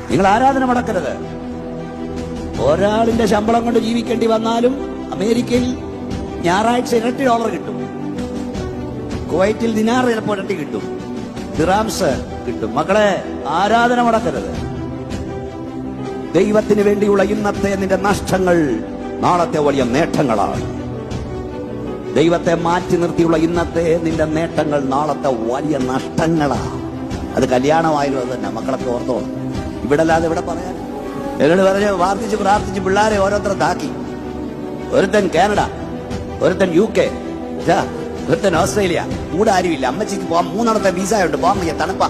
നിങ്ങൾ ആരാധന മുടക്കരുത്. ഒരാളിന്റെ ശമ്പളം കൊണ്ട് ജീവിക്കേണ്ടി വന്നാലും അമേരിക്കയിൽ ഞായറാഴ്ച ഇരട്ടി ഡോളർ കിട്ടും, കുവൈറ്റിൽ ദിനാർ ചിലപ്പോൾ ഇരട്ടി കിട്ടും, ദിറാംസ് കിട്ടും. മക്കളെ, ആരാധന മുടക്കരുത്. ദൈവത്തിന് വേണ്ടിയുള്ള ഇന്നത്തെ നിന്റെ നഷ്ടങ്ങൾ നാളത്തെ വലിയ നേട്ടങ്ങളാണ്. ദൈവത്തെ മാറ്റി നിർത്തിയുള്ള ഇന്നത്തെ നിന്റെ നേട്ടങ്ങൾ നാളത്തെ വലിയ നഷ്ടങ്ങളാണ്. അത് കല്യാണമായാലും അത് തന്നെ. മക്കളൊക്കെ ഓർത്തോ, ഇവിടെ അല്ലാതെ ഇവിടെ പറയാൻ. എന്നോട് പറഞ്ഞ് പ്രാർത്ഥിച്ച് പിള്ളേരെ ഓരോരുത്തർ താക്കി. ഒരുത്തൻ കാനഡ, ഒരുത്തൻ UK, ഒരുത്തൻ ഓസ്ട്രേലിയ. കൂടെ ആരുമില്ല. അമ്മച്ചിക്ക് പോകാൻ 3 വിസ ഉണ്ട്, പോകാൻ വയ്യ, തണുപ്പാ.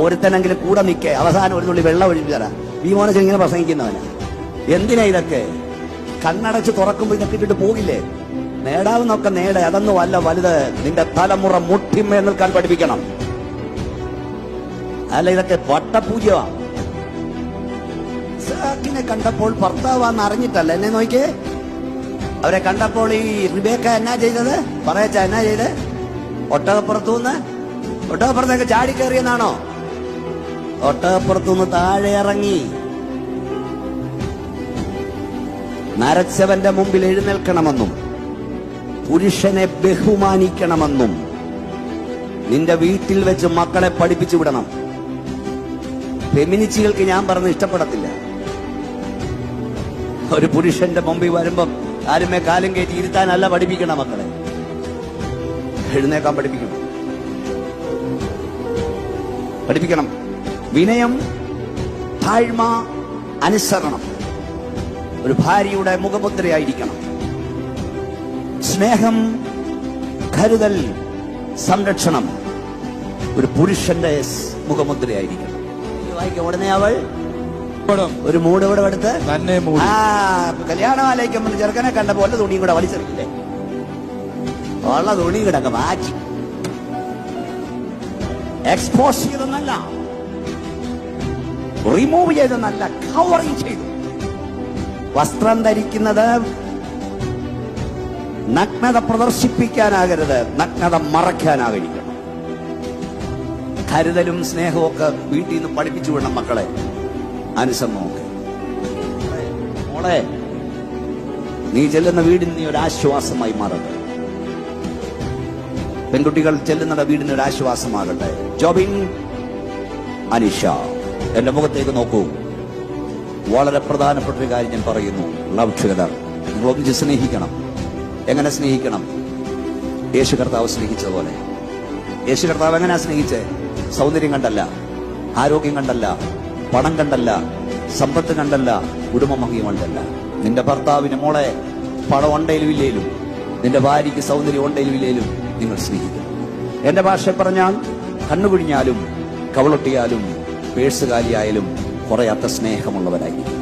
ഒരുത്തനെങ്കിലും കൂടെ നിൽക്കേ. അവസാനം ഒരു തുള്ളി വെള്ളം ഒഴിച്ചു തരാം. വിമോനച്ച് ഇങ്ങനെ പ്രസംഗിക്കുന്നവന് എന്തിനാ ഇതൊക്കെ? കണ്ണടച്ച് തുറക്കുമ്പോ ഇതൊക്കെ ഇട്ടിട്ട് പോകില്ലേ? നേടാവുന്നൊക്കെ നേടെ, അതൊന്നും അല്ല വലുത്. നിന്റെ തലമുറ മുട്ടിമേൽ നിൽക്കാൻ പഠിപ്പിക്കണം. അല്ല, ഇതൊക്കെ വട്ടപൂജ്യമാണ്. ഇസാക്കിനെ കണ്ടപ്പോൾ ഭർത്താവാന്ന് അറിഞ്ഞിട്ടല്ല. എന്നെ നോക്കിയേ, അവരെ കണ്ടപ്പോൾ ഈ റിബേക്ക എന്നാ ചെയ്തത്? പറയച്ച എന്നാ ചെയ്ത്? ഒട്ടകപ്പുറത്തേക്ക് ചാടിക്കേറിയെന്നാണോ? ഒട്ടകപ്പുറത്തുനിന്ന് താഴെ ഇറങ്ങി നരച്ചവന്റെ മുമ്പിൽ എഴുന്നേൽക്കണമെന്നും പുരുഷനെ ബഹുമാനിക്കണമെന്നും നിന്റെ വീട്ടിൽ വെച്ച് മക്കളെ പഠിപ്പിച്ചു വിടണം. ഫെമിനിസ്റ്റുകൾക്ക് ഞാൻ പറഞ്ഞ് ഇഷ്ടപ്പെടത്തില്ല. ഒരു പുരുഷന്റെ മുമ്പിൽ വരുമ്പം ആരുമേ കാലും കയറ്റി ഇരുത്താനല്ല പഠിപ്പിക്കണം. മക്കളെ എഴുന്നേക്കാൻ പഠിപ്പിക്കണം. വിനയം, താഴ്മ, അനുസരണം ഒരു ഭാര്യയുടെ മുഖമുദ്രയായിരിക്കണം. സ്നേഹം, കരുതൽ, സംരക്ഷണം ഒരു പുരുഷന്റെ മുഖമുദ്രയായിരിക്കണം. ഉടനെ അവൾ ഒരു മൂട് ഇവിടെ എടുത്ത് കല്യാണമാലേക്കും ചെറുക്കനെ കണ്ടപ്പോ വല്ല തുണിയും കൂടെ വലിച്ചെറിയില്ലേ? ഉള്ള തുണി കിടക്ക മാറ്റി എക്സ്പോസ് ചെയ്തെന്നല്ല, റിമൂവ് ചെയ്തെന്നല്ല, കവറിങ് ചെയ്തു. വസ്ത്രം ധരിക്കുന്നത് നഗ്നത പ്രദർശിപ്പിക്കാനാകരുത്, നഗ്നത മറയ്ക്കാനാകരുത്. കരുതലും സ്നേഹവും ഒക്കെ വീട്ടിൽ നിന്ന് പഠിപ്പിച്ചു വിടണം മക്കളെ. അനുസരണമൊക്കെ. മോളെ, നീ ചെല്ലുന്ന വീടിന് നീ ഒരു ആശ്വാസമായി മാറട്ടെ. പെൺകുട്ടികൾ ചെല്ലുന്ന വീടിന് ഒരു ആശ്വാസമാകട്ടെ. ജോബിൻ, അനിഷ, എന്റെ മുഖത്തേക്ക് നോക്കൂ. വളരെ പ്രധാനപ്പെട്ട ഒരു കാര്യം ഞാൻ പറയുന്നു. Love together. നിങ്ങൾ ഒന്നിച്ച് സ്നേഹിക്കണം. എങ്ങനെ സ്നേഹിക്കണം? യേശു കർത്താവ് സ്നേഹിച്ചതുപോലെ. യേശു കർത്താവ് എങ്ങനെയാ സ്നേഹിച്ചേ? സൗന്ദര്യം കണ്ടല്ല, ആരോഗ്യം കണ്ടല്ല, പണം കണ്ടല്ല, സമ്പത്ത് കണ്ടല്ല, കുടുംബമഹിമ കണ്ടല്ല. നിന്റെ ഭർത്താവിന് മോളെ പണം ഉണ്ടേലും ഇല്ലേലും, നിന്റെ ഭാര്യയ്ക്ക് സൗന്ദര്യം ഉണ്ടേലും ഇല്ലേലും നിങ്ങൾ സ്നേഹിക്കും. എന്റെ ഭാഷ പറഞ്ഞാൽ കണ്ണുകുഴിഞ്ഞാലും കവളൊട്ടിയാലും പേഴ്സുകാലിയായാലും കുറയാത്ത സ്നേഹമുള്ളവരായിരിക്കും.